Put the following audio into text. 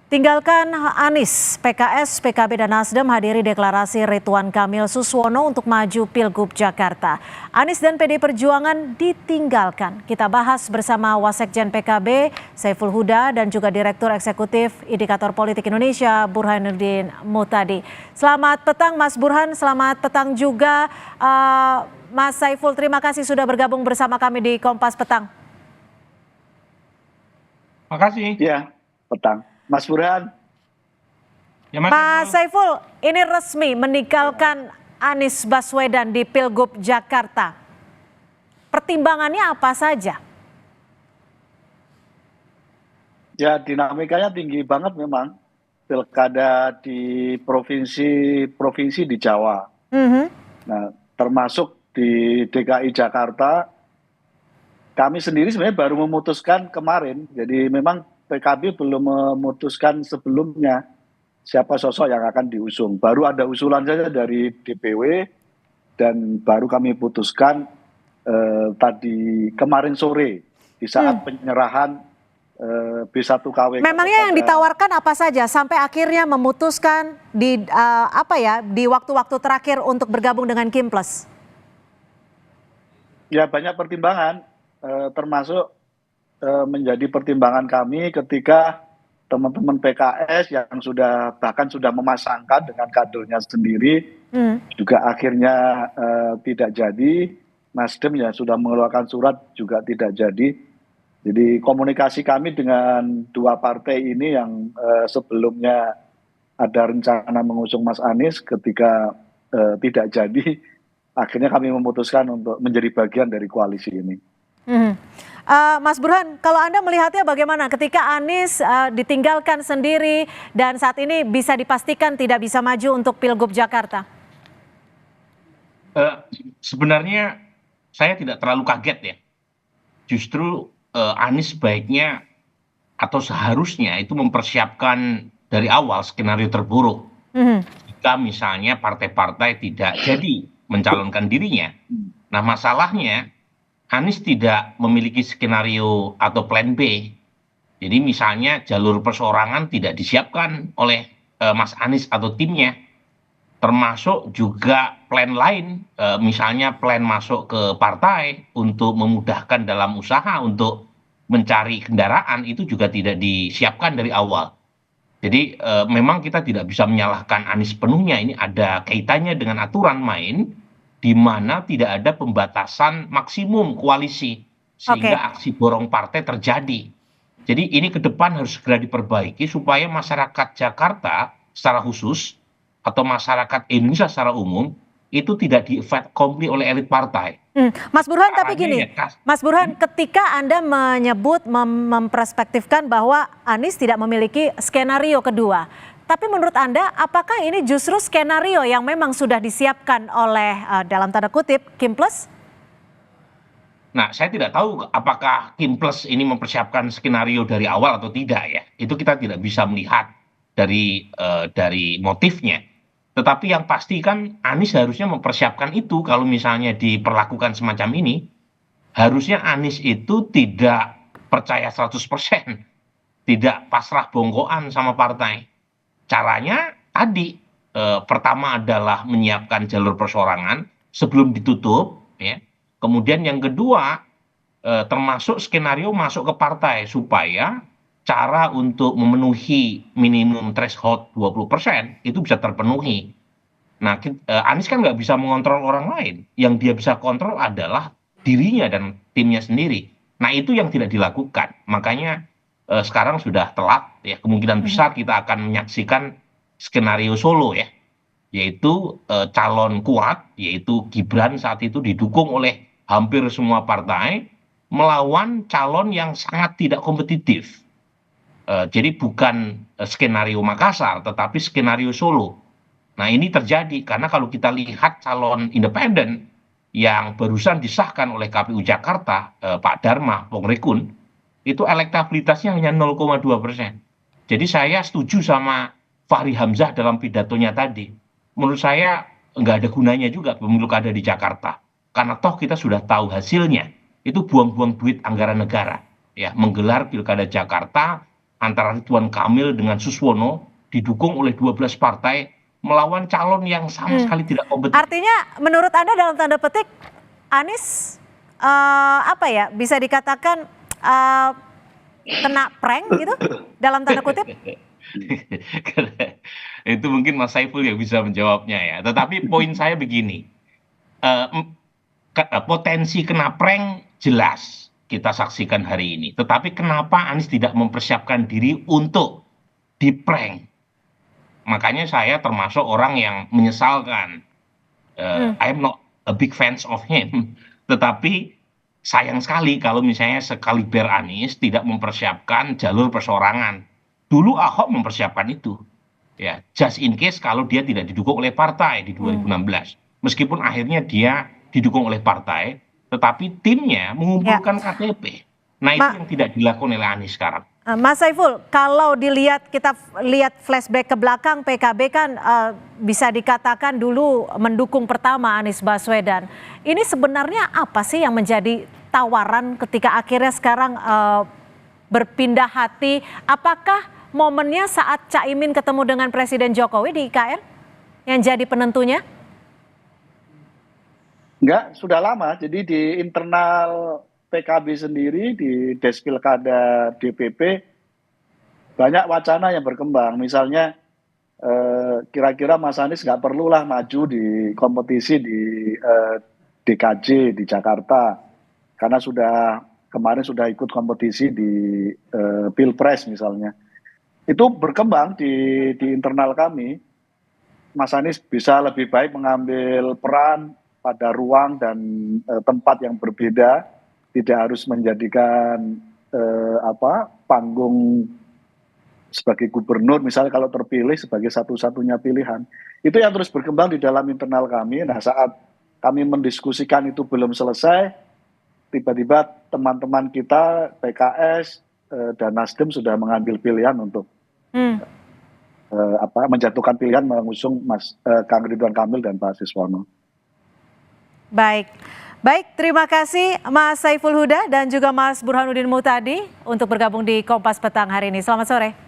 Tinggalkan Anies, PKS, PKB dan Nasdem hadiri deklarasi Ridwan Kamil Suswono untuk maju Pilgub Jakarta. Anies dan PD Perjuangan ditinggalkan. Kita bahas bersama Wasekjen PKB, Saiful Huda, dan juga Direktur Eksekutif Indikator Politik Indonesia, Burhanuddin Muhtadi. Selamat petang Mas Burhan, selamat petang juga Mas Saiful. Terima kasih sudah bergabung bersama kami di Kompas Petang. Makasih. Ya, petang. Mas Burhan. Ya, Mas Saiful, ini resmi meninggalkan Anies Baswedan di Pilgub Jakarta. Pertimbangannya apa saja? Ya, dinamikanya tinggi banget memang. Pilkada di provinsi di Jawa. Nah, termasuk di DKI Jakarta, kami sendiri sebenarnya baru memutuskan kemarin. Jadi memang PKB belum memutuskan sebelumnya siapa sosok yang akan diusung. Baru ada usulan saja dari DPW dan baru kami putuskan tadi kemarin sore di saat penyerahan B1KW. Memangnya yang ditawarkan apa saja sampai akhirnya memutuskan di di waktu-waktu terakhir untuk bergabung dengan Kimples? Ya, banyak pertimbangan, termasuk menjadi pertimbangan kami ketika teman-teman PKS yang bahkan sudah memasangkan dengan kadernya sendiri juga akhirnya tidak jadi. Nasdem ya sudah mengeluarkan surat juga tidak jadi. Jadi komunikasi kami dengan dua partai ini yang sebelumnya ada rencana mengusung Mas Anies, ketika tidak jadi, akhirnya kami memutuskan untuk menjadi bagian dari koalisi ini. Mas Burhan, kalau Anda melihatnya bagaimana ketika Anies ditinggalkan sendiri dan saat ini bisa dipastikan tidak bisa maju untuk Pilgub Jakarta? Sebenarnya saya tidak terlalu kaget ya. Justru Anies baiknya atau seharusnya itu mempersiapkan dari awal skenario terburuk. Jika misalnya partai-partai tidak jadi mencalonkan dirinya. Nah, masalahnya Anies tidak memiliki skenario atau plan B. Jadi misalnya jalur perseorangan tidak disiapkan oleh Mas Anies atau timnya. Termasuk juga plan lain, misalnya plan masuk ke partai untuk memudahkan dalam usaha untuk mencari kendaraan, itu juga tidak disiapkan dari awal. Jadi memang kita tidak bisa menyalahkan Anies penuhnya, ini ada kaitannya dengan aturan main di mana tidak ada pembatasan maksimum koalisi sehingga aksi borong partai terjadi. Jadi ini ke depan harus segera diperbaiki supaya masyarakat Jakarta secara khusus atau masyarakat Indonesia secara umum itu tidak di-effect completely oleh elit partai. Mas Burhan, tapi gini, Mas Burhan, ketika Anda menyebut memperspektifkan bahwa Anies tidak memiliki skenario kedua, tapi menurut Anda, apakah ini justru skenario yang memang sudah disiapkan oleh, dalam tanda kutip, Kimples? Nah, saya tidak tahu apakah Kimples ini mempersiapkan skenario dari awal atau tidak ya. Itu kita tidak bisa melihat dari motifnya. Tetapi yang pasti kan Anies harusnya mempersiapkan itu kalau misalnya diperlakukan semacam ini. Harusnya Anies itu tidak percaya 100%. Tidak pasrah bongkoan sama partai. Caranya tadi pertama adalah menyiapkan jalur perseorangan sebelum ditutup, ya. Kemudian yang kedua termasuk skenario masuk ke partai supaya cara untuk memenuhi minimum threshold 20% itu bisa terpenuhi. Nah, Anies kan nggak bisa mengontrol orang lain, yang dia bisa kontrol adalah dirinya dan timnya sendiri. Nah, itu yang tidak dilakukan, makanya sekarang sudah telat ya, kemungkinan besar kita akan menyaksikan skenario Solo ya, yaitu calon kuat yaitu Gibran saat itu didukung oleh hampir semua partai melawan calon yang sangat tidak kompetitif. Jadi bukan skenario Makassar tetapi skenario Solo. Nah, ini terjadi karena kalau kita lihat calon independen yang barusan disahkan oleh KPU Jakarta, Pak Dharma Pongrekun, itu elektabilitasnya hanya 0,2%. Jadi saya setuju sama Fahri Hamzah dalam pidatonya tadi. Menurut saya nggak ada gunanya juga pemilu kada di Jakarta. Karena toh kita sudah tahu hasilnya. Itu buang-buang duit anggaran negara. Ya, menggelar pilkada Jakarta antara Ridwan Kamil dengan Suswono didukung oleh 12 partai melawan calon yang sama sekali tidak kompeten. Artinya menurut Anda dalam tanda petik Anies apa ya bisa dikatakan kena prank gitu dalam tanda kutip? Itu mungkin Mas Saiful yang bisa menjawabnya ya. Tetapi poin saya begini, potensi kena prank jelas kita saksikan hari ini. Tetapi kenapa Anies tidak mempersiapkan diri untuk di-prank? Makanya saya termasuk orang yang menyesalkan. I am not a big fans of him. Tetapi sayang sekali kalau misalnya sekaliber Anies tidak mempersiapkan jalur perseorangan. Dulu Ahok mempersiapkan itu. Ya, just in case kalau dia tidak didukung oleh partai di 2016. Meskipun akhirnya dia didukung oleh partai, tetapi timnya mengumpulkan KTP. Nah, itu yang tidak dilakukan oleh Anies sekarang. Mas Saiful, kalau kita lihat flashback ke belakang, PKB kan bisa dikatakan dulu mendukung pertama Anies Baswedan. Ini sebenarnya apa sih yang menjadi tawaran ketika akhirnya sekarang berpindah hati? Apakah momennya saat Caimin ketemu dengan Presiden Jokowi di IKN yang jadi penentunya? Enggak, sudah lama. Jadi di internal PKB sendiri di Despilkada DPP banyak wacana yang berkembang. Misalnya kira-kira Mas Anies nggak perlulah maju di kompetisi di DKJ di Jakarta karena kemarin sudah ikut kompetisi di Pilpres misalnya. Itu berkembang di internal kami. Mas Anies bisa lebih baik mengambil peran pada ruang dan tempat yang berbeda, tidak harus menjadikan panggung sebagai gubernur, misalnya kalau terpilih sebagai satu-satunya pilihan. Itu yang terus berkembang di dalam internal kami. Nah, saat kami mendiskusikan itu belum selesai, tiba-tiba teman-teman kita, PKS dan Nasdem sudah mengambil pilihan untuk menjatuhkan pilihan mengusung Kang Ridwan Kamil dan Pak Suswono. Baik, terima kasih Mas Saiful Huda dan juga Mas Burhanuddin Muhtadi untuk bergabung di Kompas Petang hari ini. Selamat sore.